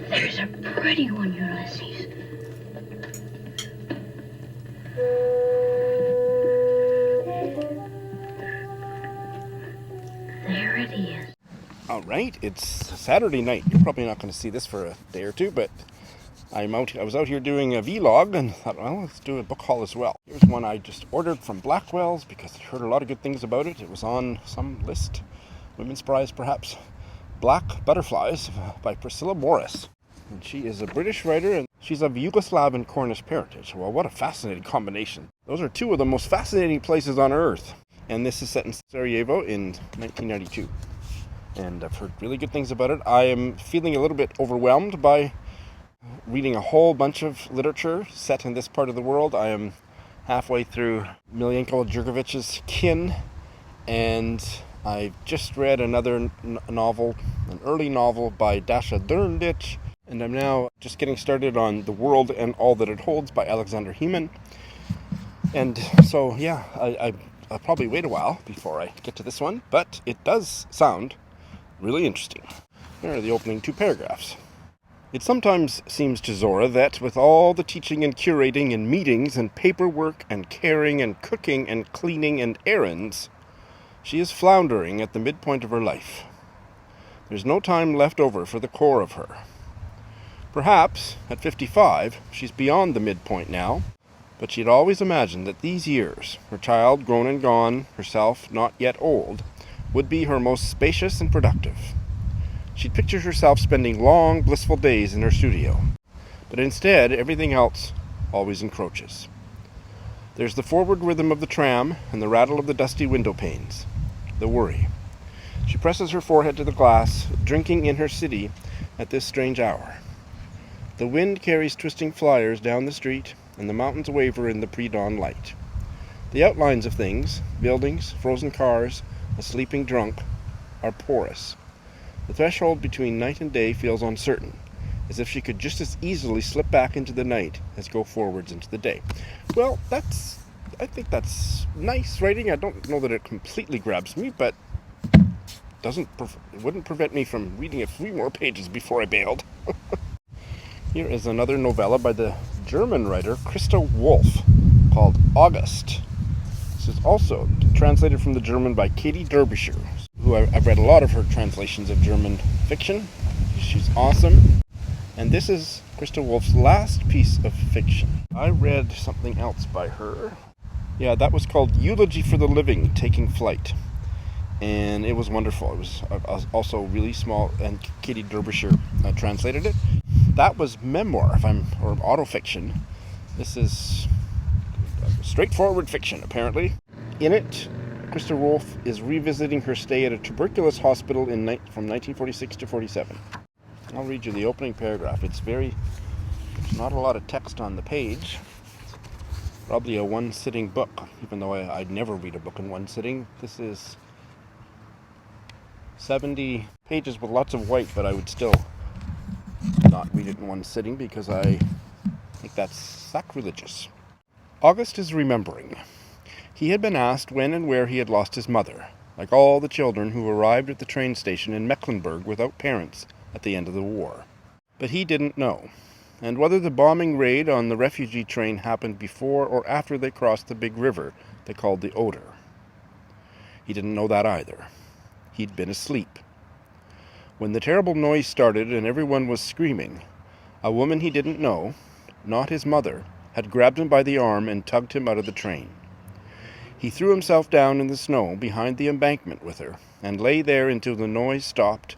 There's a pretty one, Ulysses. There it is. All right, it's Saturday night. You're probably not going to see this for a day or two, but I was out here doing a vlog and thought, well, let's do a book haul as well. Here's one I just ordered from Blackwell's because I heard a lot of good things about it. It was on some list, Women's Prize perhaps. Black Butterflies by Priscilla Morris. And she is a British writer and she's of Yugoslav and Cornish parentage. Well, what a fascinating combination. Those are two of the most fascinating places on earth. And this is set in Sarajevo in 1992. And I've heard really good things about it. I am feeling a little bit overwhelmed by reading a whole bunch of literature set in this part of the world. I am halfway through Miljenko Jurgovic's Kin, and I've just read another novel, an early novel by Dasha Durndich, and I'm now just getting started on The World and All That It Holds by Alexander Heman. And so, yeah, I'll probably wait a while before I get to this one, but it does sound really interesting. Here are the opening two paragraphs. It sometimes seems to Zora that with all the teaching and curating and meetings and paperwork and caring and cooking and cleaning and errands, she is floundering at the midpoint of her life. There's no time left over for the core of her. Perhaps, at 55, she's beyond the midpoint now, but she'd always imagined that these years, her child grown and gone, herself not yet old, would be her most spacious and productive. She'd pictured herself spending long, blissful days in her studio, but instead, everything else always encroaches. There's the forward rhythm of the tram and the rattle of the dusty window panes. The worry. She presses her forehead to the glass, drinking in her city at this strange hour. The wind carries twisting flyers down the street, and the mountains waver in the pre-dawn light. The outlines of things, buildings, frozen cars, a sleeping drunk, are porous. The threshold between night and day feels uncertain, as if she could just as easily slip back into the night as go forwards into the day. Well, I think that's nice writing. I don't know that it completely grabs me, but it wouldn't prevent me from reading a few more pages before I bailed. Here is another novella by the German writer Christa Wolf called August. This is also translated from the German by Katy Derbyshire, who I've read a lot of her translations of German fiction. She's awesome. And this is Christa Wolf's last piece of fiction. I read something else by her. Yeah, that was called Eulogy for the Living, Taking Flight. And it was wonderful. It was also really small, and Katy Derbyshire translated it. That was memoir, or autofiction. This is straightforward fiction, apparently. In it, Christa Wolf is revisiting her stay at a tuberculosis hospital from 1946 to 47. I'll read you the opening paragraph. There's not a lot of text on the page. Probably a one-sitting book, even though I'd never read a book in one sitting. This is 70 pages with lots of white, but I would still not read it in one sitting because I think that's sacrilegious. August is remembering. He had been asked when and where he had lost his mother, like all the children who arrived at the train station in Mecklenburg without parents at the end of the war. But he didn't know, and whether the bombing raid on the refugee train happened before or after they crossed the big river they called the Oder. He didn't know that either. He'd been asleep. When the terrible noise started and everyone was screaming, a woman he didn't know, not his mother, had grabbed him by the arm and tugged him out of the train. He threw himself down in the snow behind the embankment with her, and lay there until the noise stopped,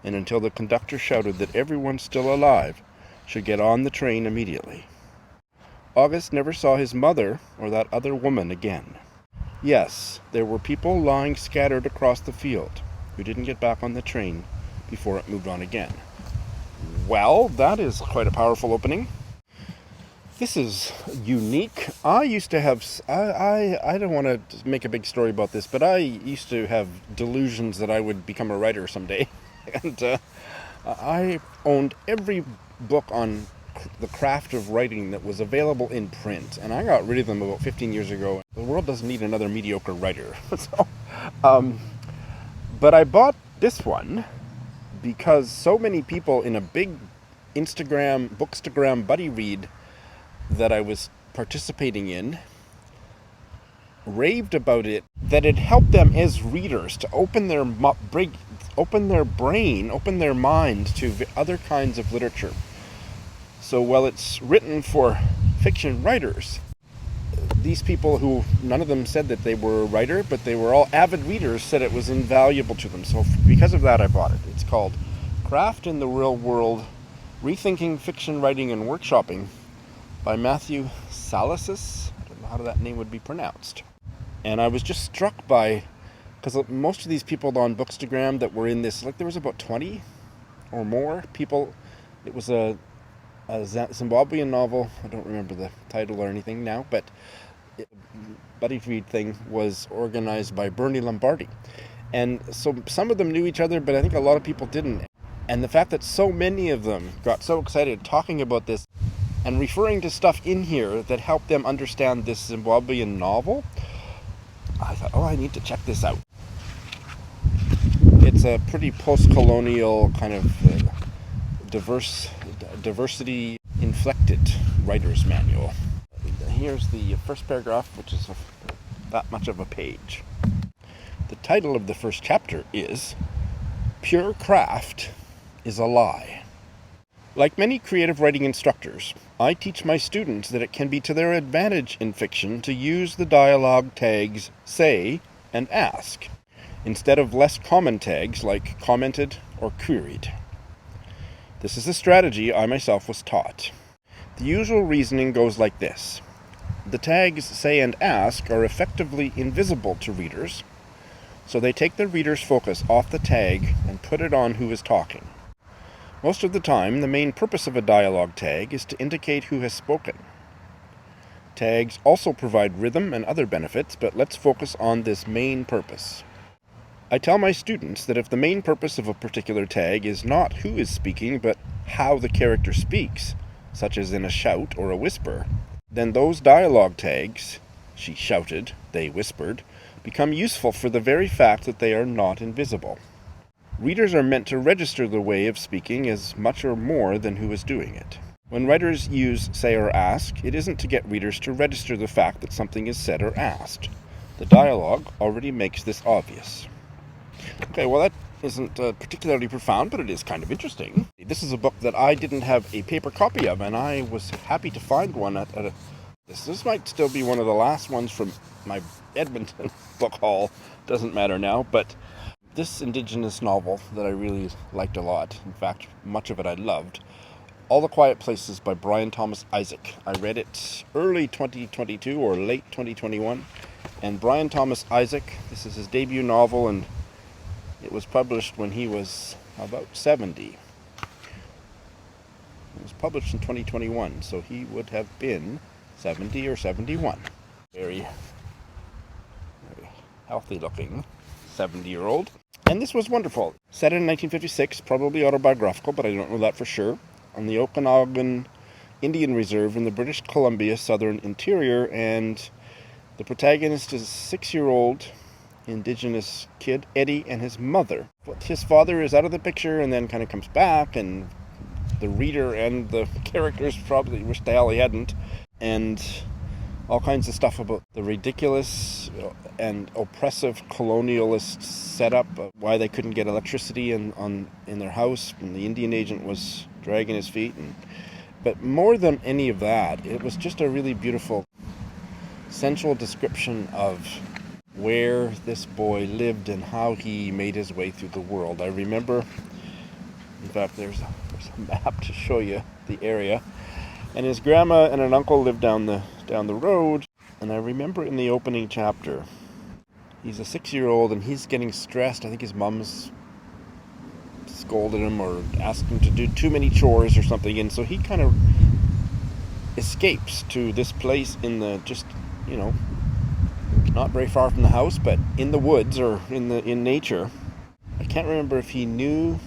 and until the conductor shouted that everyone still alive should get on the train immediately. August never saw his mother or that other woman again. Yes, there were people lying scattered across the field who didn't get back on the train before it moved on again. Well, that is quite a powerful opening. This is unique. I used to have, I don't want to make a big story about this, but I used to have delusions that I would become a writer someday. And I owned every book on the craft of writing that was available in print, and I got rid of them about 15 years ago. The world doesn't need another mediocre writer. But I bought this one because so many people in a big Bookstagram buddy read that I was participating in raved about it, that it helped them as readers to open their brain, open their mind to other kinds of literature. So while it's written for fiction writers, these people who, none of them said that they were a writer, but they were all avid readers, said it was invaluable to them. So because of that, I bought it. It's called Craft in the Real World, Rethinking Fiction Writing and Workshopping by Matthew Salasis. I don't know how that name would be pronounced. And I was just struck by, because most of these people on Bookstagram that were in this, like there was about 20 or more people. It was a Zimbabwean novel. I don't remember the title or anything now, but buddy read thing was organized by Bernie Lombardi. And so some of them knew each other, but I think a lot of people didn't. And the fact that so many of them got so excited talking about this and referring to stuff in here that helped them understand this Zimbabwean novel, I thought, I need to check this out. It's a pretty post-colonial kind of diversity-inflected writer's manual. Here's the first paragraph, which is that much of a page. The title of the first chapter is Pure Craft is a Lie. Like many creative writing instructors, I teach my students that it can be to their advantage in fiction to use the dialogue tags say and ask, instead of less common tags like commented or queried. This is a strategy I myself was taught. The usual reasoning goes like this. The tags say and ask are effectively invisible to readers, so they take the reader's focus off the tag and put it on who is talking. Most of the time, the main purpose of a dialogue tag is to indicate who has spoken. Tags also provide rhythm and other benefits, but let's focus on this main purpose. I tell my students that if the main purpose of a particular tag is not who is speaking, but how the character speaks, such as in a shout or a whisper, then those dialogue tags, she shouted, they whispered, become useful for the very fact that they are not invisible. Readers are meant to register the way of speaking as much or more than who is doing it. When writers use say or ask, it isn't to get readers to register the fact that something is said or asked. The dialogue already makes this obvious. Okay, well that isn't particularly profound, but it is kind of interesting. This is a book that I didn't have a paper copy of, and I was happy to find one at a... This might still be one of the last ones from my Edmonton book haul. Doesn't matter now, but this Indigenous novel that I really liked a lot, in fact, much of it I loved, All the Quiet Places by Brian Thomas Isaac. I read it early 2022 or late 2021, and Brian Thomas Isaac, this is his debut novel, and it was published when he was about 70. It was published in 2021, so he would have been 70 or 71. Very healthy looking 70-year-old. And this was wonderful. Set in 1956, probably autobiographical, but I don't know that for sure, on the Okanagan Indian Reserve in the British Columbia southern interior, and the protagonist is a 6-year-old Indigenous kid, Eddie, and his mother. But his father is out of the picture and then kind of comes back, and the reader and the characters probably wish the hell he hadn't, and all kinds of stuff about the ridiculous and oppressive colonialist setup, why they couldn't get electricity in their house, and the Indian agent was dragging his feet. But more than any of that, it was just a really beautiful, sensual description of where this boy lived and how he made his way through the world. I remember, in fact, there's a map to show you the area, and his grandma and an uncle lived down the road. And I remember in the opening chapter, he's a 6-year-old and he's getting stressed. I think his mom's scolded him or asked him to do too many chores or something, and so he kind of escapes to this place in the not very far from the house, but in the woods or in nature. I can't remember if he knew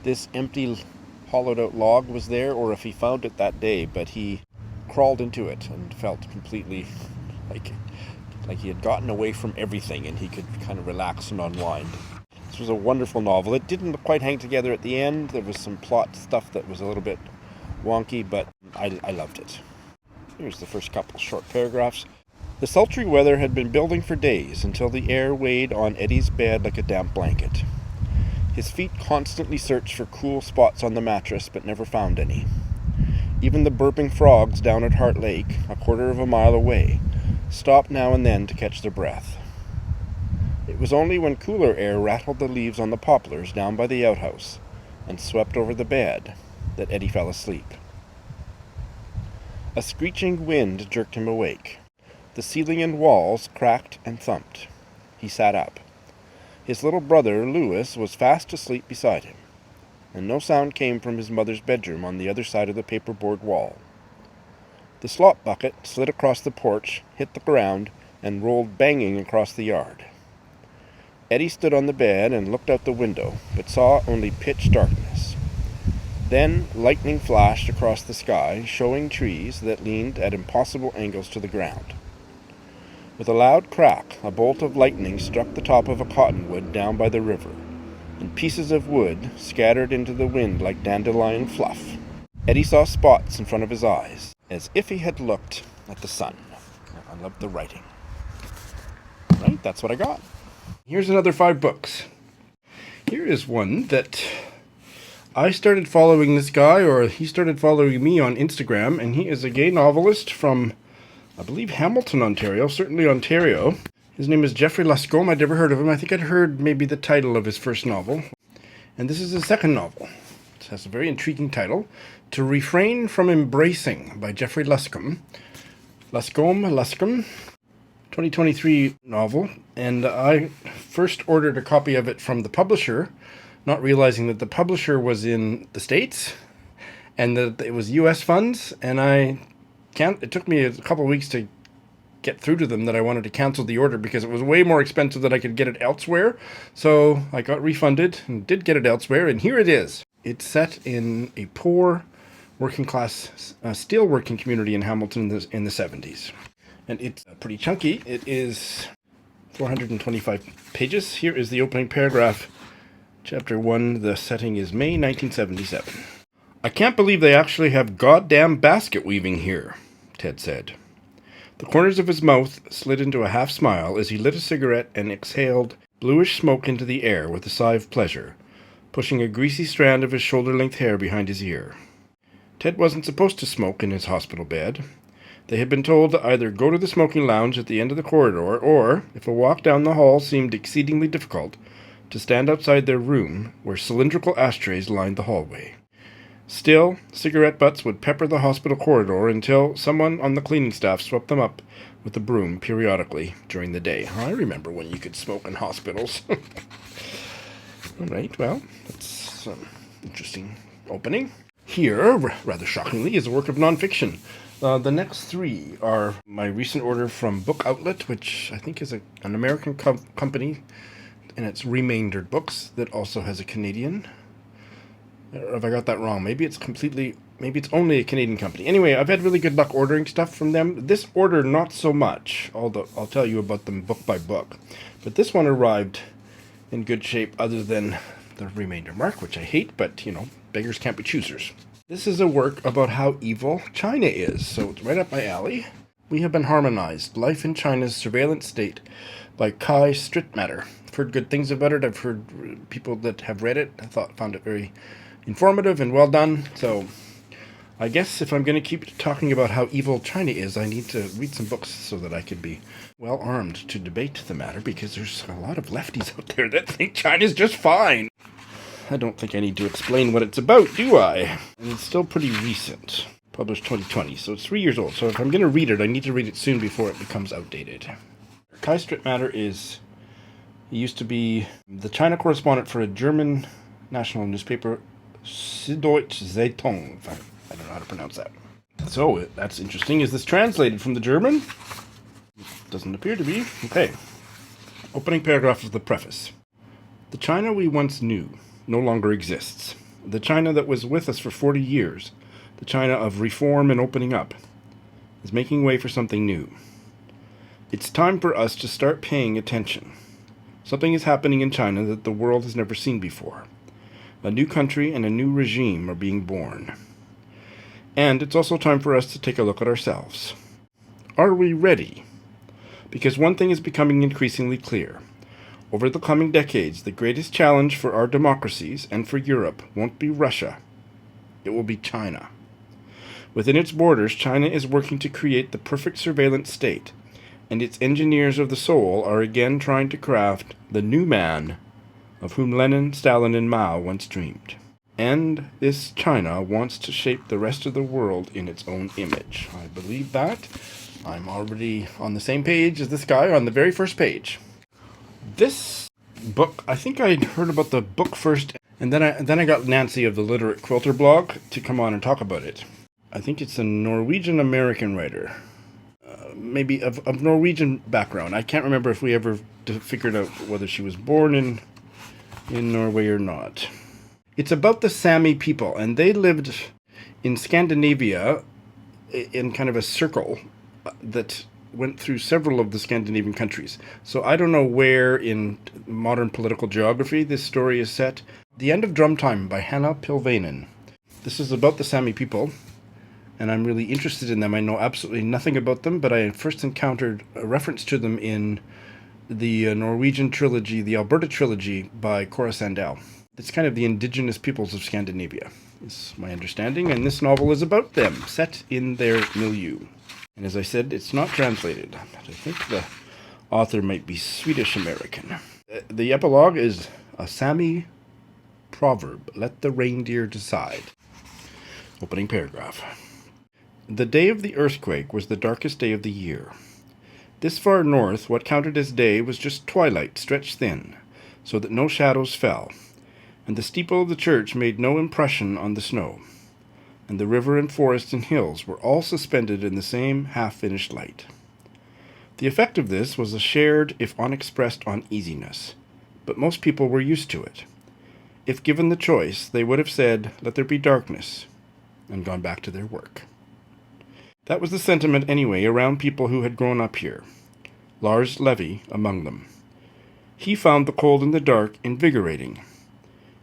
this empty hollowed out log was there or if he found it that day, but he crawled into it and felt completely like he had gotten away from everything and he could kind of relax and unwind. It's was a wonderful novel. It didn't quite hang together at the end. There was some plot stuff that was a little bit wonky, but I loved it. Here's the first couple short paragraphs. The sultry weather had been building for days until the air weighed on Eddie's bed like a damp blanket. His feet constantly searched for cool spots on the mattress, but never found any. Even the burping frogs down at Heart Lake, a quarter of a mile away, stopped now and then to catch their breath. It was only when cooler air rattled the leaves on the poplars down by the outhouse and swept over the bed that Eddie fell asleep. A screeching wind jerked him awake. The ceiling and walls cracked and thumped. He sat up. His little brother, Louis, was fast asleep beside him, and no sound came from his mother's bedroom on the other side of the paperboard wall. The slop bucket slid across the porch, hit the ground, and rolled banging across the yard. Eddie stood on the bed and looked out the window, but saw only pitch darkness. Then lightning flashed across the sky, showing trees that leaned at impossible angles to the ground. With a loud crack, a bolt of lightning struck the top of a cottonwood down by the river, and pieces of wood scattered into the wind like dandelion fluff. Eddie saw spots in front of his eyes, as if he had looked at the sun. I love the writing. Right, that's what I got. Here's another 5 books. Here is one that I started following this guy, or he started following me on Instagram, and he is a gay novelist from, I believe, Hamilton, Ontario, certainly Ontario. His name is Geoffrey Luscombe. I'd never heard of him. I think I'd heard maybe the title of his first novel. And this is his second novel. It has a very intriguing title, To Refrain from Embracing by Geoffrey Luscombe. Luscombe. 2023 novel. And I first ordered a copy of it from the publisher, not realizing that the publisher was in the States and that it was U.S. funds. And it took me a couple of weeks to get through to them that I wanted to cancel the order because it was way more expensive than I could get it elsewhere. So I got refunded and did get it elsewhere, and here it is. It's set in a poor working class steelworking community in Hamilton in the 70s. And it's pretty chunky. It is 425 pages. Here is the opening paragraph. Chapter 1, the setting is May 1977. I can't believe they actually have goddamn basket weaving here, Ted said. The corners of his mouth slid into a half-smile as he lit a cigarette and exhaled bluish smoke into the air with a sigh of pleasure, pushing a greasy strand of his shoulder-length hair behind his ear. Ted wasn't supposed to smoke in his hospital bed. They had been told to either go to the smoking lounge at the end of the corridor or, if a walk down the hall seemed exceedingly difficult, to stand outside their room where cylindrical ashtrays lined the hallway. Still, cigarette butts would pepper the hospital corridor until someone on the cleaning staff swept them up with a broom periodically during the day. I remember when you could smoke in hospitals. All right, well, that's an interesting opening. Here, rather shockingly, is a work of nonfiction. The next 3 are my recent order from Book Outlet, which I think is an American company, and it's Remaindered Books that also has a Canadian. Or have I got that wrong? Maybe it's only a Canadian company. Anyway, I've had really good luck ordering stuff from them. This order, not so much, although I'll tell you about them book by book. But this one arrived in good shape other than the remainder mark, which I hate, but, beggars can't be choosers. This is a work about how evil China is, so it's right up my alley. We have been harmonized. Life in China's Surveillance State by Strittmatter. I've heard good things about it. I've heard people that have read it. Found it very informative and well done. So I guess if I'm going to keep talking about how evil China is, I need to read some books so that I could be well armed to debate the matter, because there's a lot of lefties out there that think China's just fine. I don't think I need to explain what it's about, do I? And it's still pretty recent. Published 2020, so it's 3 years old. So if I'm going to read it, I need to read it soon before it becomes outdated. Strittmatter he used to be the China correspondent for a German national newspaper, Süddeutsche Zeitung. I don't know how to pronounce that. So, that's interesting. Is this translated from the German? Doesn't appear to be. Okay. Opening paragraph of the preface. The China we once knew no longer exists. The China that was with us for 40 years, the China of reform and opening up, is making way for something new. It's time for us to start paying attention. Something is happening in China that the world has never seen before. A new country and a new regime are being born. And it's also time for us to take a look at ourselves. Are we ready? Because one thing is becoming increasingly clear. Over the coming decades, the greatest challenge for our democracies and for Europe won't be Russia. It will be China. Within its borders, China is working to create the perfect surveillance state, and its engineers of the soul are again trying to craft the new man of whom Lenin, Stalin, and Mao once dreamed. And this China wants to shape the rest of the world in its own image. I believe that. I'm already on the same page as this guy on the very first page. This book, I think I'd heard about the book first, and then I got Nancy of the Literate Quilter blog to come on and talk about it. I think it's a Norwegian-American writer. Maybe of Norwegian background. I can't remember if we ever figured out whether she was born in Norway or not. It's about the Sami people, and they lived in Scandinavia in kind of a circle that went through several of the Scandinavian countries. So I don't know where in modern political geography this story is set. The End of Drum Time by Hanna Pylväinen. This is about the Sami people, and I'm really interested in them. I know absolutely nothing about them, but I first encountered a reference to them in the Norwegian trilogy, the Alberta trilogy by Cora Sandell. It's kind of the indigenous peoples of Scandinavia, is my understanding, and this novel is about them, set in their milieu. And as I said, it's not translated. I think the author might be Swedish-American. The epilogue is a Sami proverb, let the reindeer decide. Opening paragraph. The day of the earthquake was the darkest day of the year. This far north, what counted as day was just twilight stretched thin, so that no shadows fell, and the steeple of the church made no impression on the snow, and the river and forest and hills were all suspended in the same half-finished light. The effect of this was a shared, if unexpressed, uneasiness, but most people were used to it. If given the choice, they would have said, "Let there be darkness," and gone back to their work. That was the sentiment anyway around people who had grown up here, Lars Levy among them. He found the cold and the dark invigorating.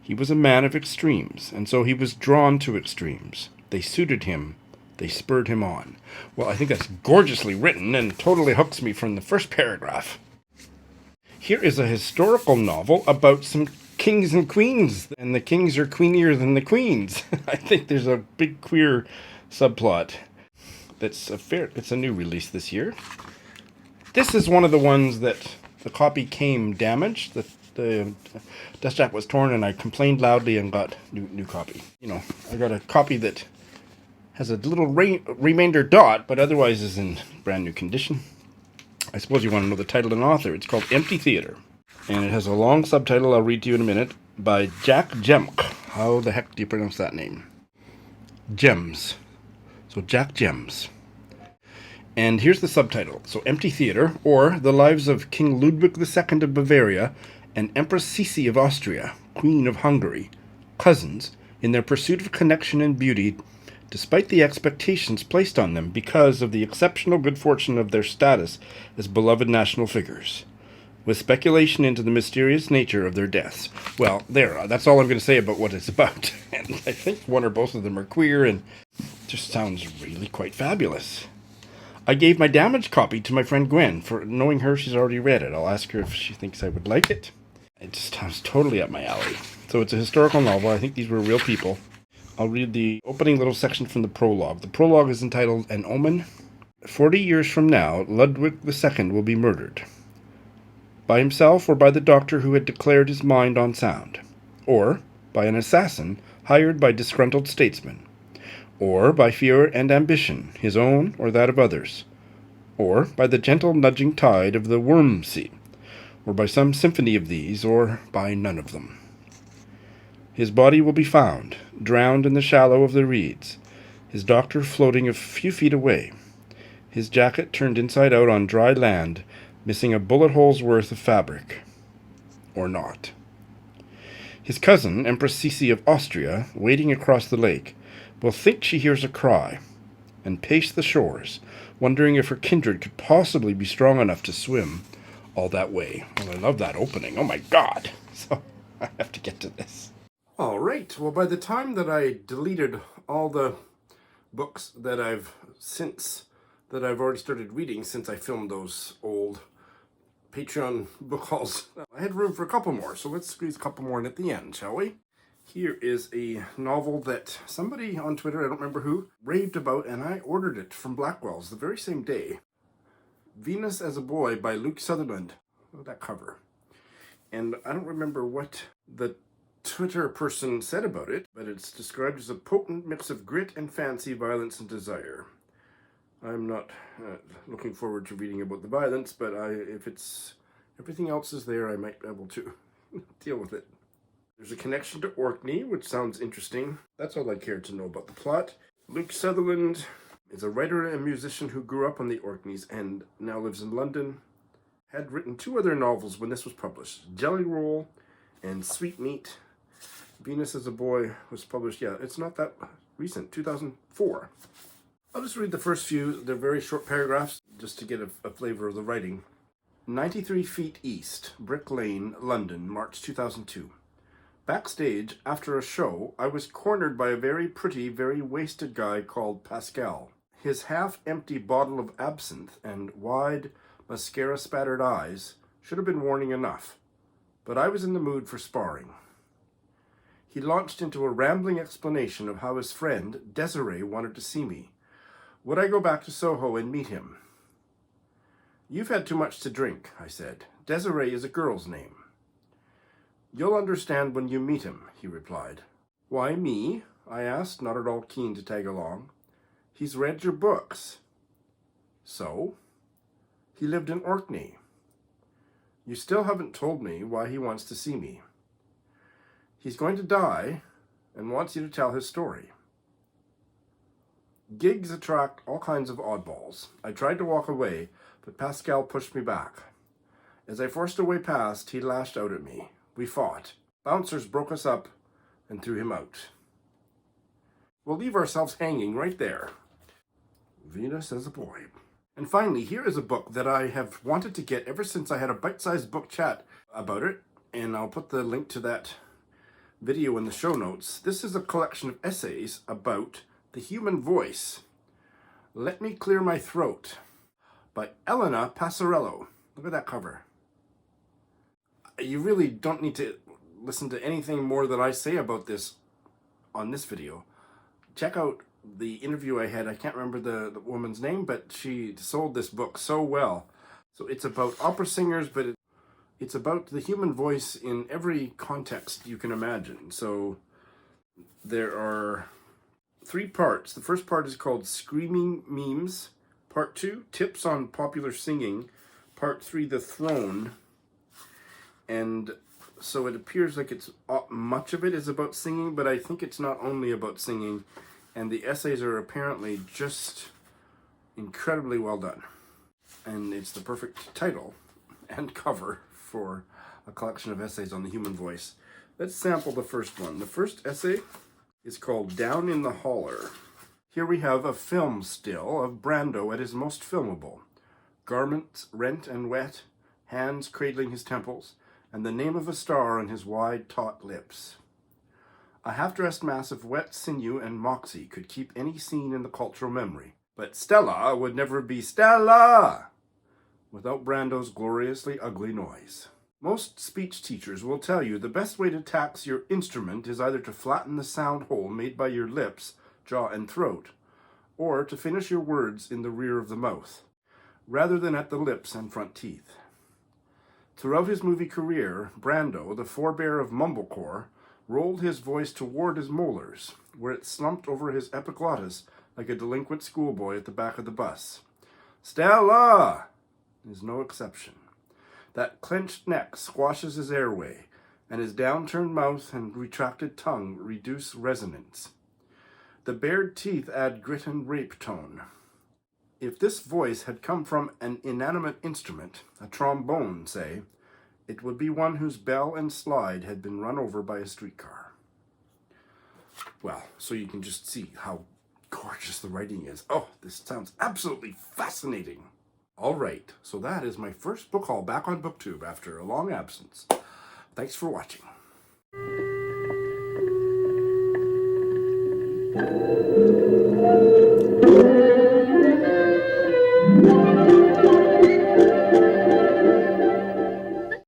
He was a man of extremes, and so he was drawn to extremes. They suited him. They spurred him on. Well, I think that's gorgeously written and totally hooks me from the first paragraph. Here is a historical novel about some kings and queens, and the kings are queenier than the queens. I think there's a big queer subplot. It's a new release this year. This is one of the ones that the copy came damaged. The dust jacket was torn, and I complained loudly and got new copy. I got a copy that has a little remainder dot, but otherwise is in brand new condition. I suppose you want to know the title and author. It's called Empty Theatre, and it has a long subtitle I'll read to you in a minute by Jack Jemc. How the heck do you pronounce that name? Gems. So Jack Jemc. And here's the subtitle. So Empty Theatre, or The Lives of King Ludwig II of Bavaria and Empress Sisi of Austria, Queen of Hungary, cousins, in their pursuit of connection and beauty, despite the expectations placed on them because of the exceptional good fortune of their status as beloved national figures, with speculation into the mysterious nature of their deaths. Well, that's all I'm going to say about what it's about. And I think one or both of them are queer, and just sounds really quite fabulous. I gave my damaged copy to my friend Gwen. For knowing her, she's already read it. I'll ask her if she thinks I would like it. It just sounds totally up my alley. So it's a historical novel. I think these were real people. I'll read the opening little section from the prologue. The prologue is entitled An Omen. 40 years from now, Ludwig II will be murdered. By himself or by the doctor who had declared his mind unsound. Or by an assassin hired by disgruntled statesmen. Or by fear and ambition, his own or that of others. Or by the gentle nudging tide of the Wurmsee. Or by some symphony of these, or by none of them. His body will be found, drowned in the shallow of the reeds, his doctor floating a few feet away, his jacket turned inside out on dry land, missing a bullet hole's worth of fabric. Or not. His cousin, Empress Sisi of Austria, wading across the lake, will think she hears a cry, and pace the shores, wondering if her kindred could possibly be strong enough to swim, all that way. Well, I love that opening. Oh my God. So I have to get to this. All right. Well, by the time that I deleted all the books that I've already started reading since I filmed those old Patreon book hauls, I had room for a couple more. So let's squeeze a couple more in at the end, shall we? Here is a novel that somebody on Twitter, I don't remember who, raved about, and I ordered it from Blackwell's the very same day. Venus as a Boy by Luke Sutherland. Look at that cover. And I don't remember what the Twitter person said about it, but it's described as a potent mix of grit and fancy, violence and desire. I'm not looking forward to reading about the violence, but if everything else is there, I might be able to deal with it. There's a connection to Orkney, which sounds interesting. That's all I care to know about the plot. Luke Sutherland is a writer and musician who grew up on the Orkneys and now lives in London. Had written 2 other novels when this was published, Jelly Roll and Sweet Meat. Venus as a Boy was published, it's not that recent, 2004. I'll just read the first few. They're very short paragraphs, just to get a flavor of the writing. 93 Feet East, Brick Lane, London, March 2002. Backstage, after a show, I was cornered by a very pretty, very wasted guy called Pascal. His half-empty bottle of absinthe and wide, mascara-spattered eyes should have been warning enough, but I was in the mood for sparring. He launched into a rambling explanation of how his friend, Desiree, wanted to see me. Would I go back to Soho and meet him? You've had too much to drink, I said. Desiree is a girl's name. You'll understand when you meet him, he replied. Why me? I asked, not at all keen to tag along. He's read your books. So? He lived in Orkney. You still haven't told me why he wants to see me. He's going to die and wants you to tell his story. Gigs attract all kinds of oddballs. I tried to walk away, but Pascal pushed me back. As I forced a way past, he lashed out at me. We fought. Bouncers broke us up and threw him out. We'll leave ourselves hanging right there. Venus as a Boy. And finally, here is a book that I have wanted to get ever since I had a bite-sized book chat about it, and I'll put the link to that video in the show notes. This is a collection of essays about the human voice. Let Me Clear My Throat by Elena Passarello. Look at that cover. You really don't need to listen to anything more that I say about this on this video. Check out the interview I had. I can't remember the woman's name, but she sold this book so well. So it's about opera singers, but it's about the human voice in every context you can imagine. So there are 3 parts. The first part is called Screaming Memes. Part 2, Tips on Popular Singing. Part 3, The Throne. And so it appears like much of it is about singing, but I think it's not only about singing. And the essays are apparently just incredibly well done. And it's the perfect title and cover for a collection of essays on the human voice. Let's sample the first one. The first essay is called Down in the Holler. Here we have a film still of Brando at his most filmable. Garments rent and wet, hands cradling his temples, and the name of a star on his wide, taut lips. A half-dressed mass of wet sinew and moxie could keep any scene in the cultural memory. But Stella would never be Stella without Brando's gloriously ugly noise. Most speech teachers will tell you the best way to tax your instrument is either to flatten the sound hole made by your lips, jaw, and throat, or to finish your words in the rear of the mouth, rather than at the lips and front teeth. Throughout his movie career, Brando, the forebear of mumblecore, rolled his voice toward his molars, where it slumped over his epiglottis like a delinquent schoolboy at the back of the bus. Stella is no exception. That clenched neck squashes his airway, and his downturned mouth and retracted tongue reduce resonance. The bared teeth add grit and rape tone. If this voice had come from an inanimate instrument, a trombone, say, it would be one whose bell and slide had been run over by a streetcar. Well, so you can just see how gorgeous the writing is. Oh, this sounds absolutely fascinating. All right, so that is my first book haul back on BookTube after a long absence. Thanks for watching.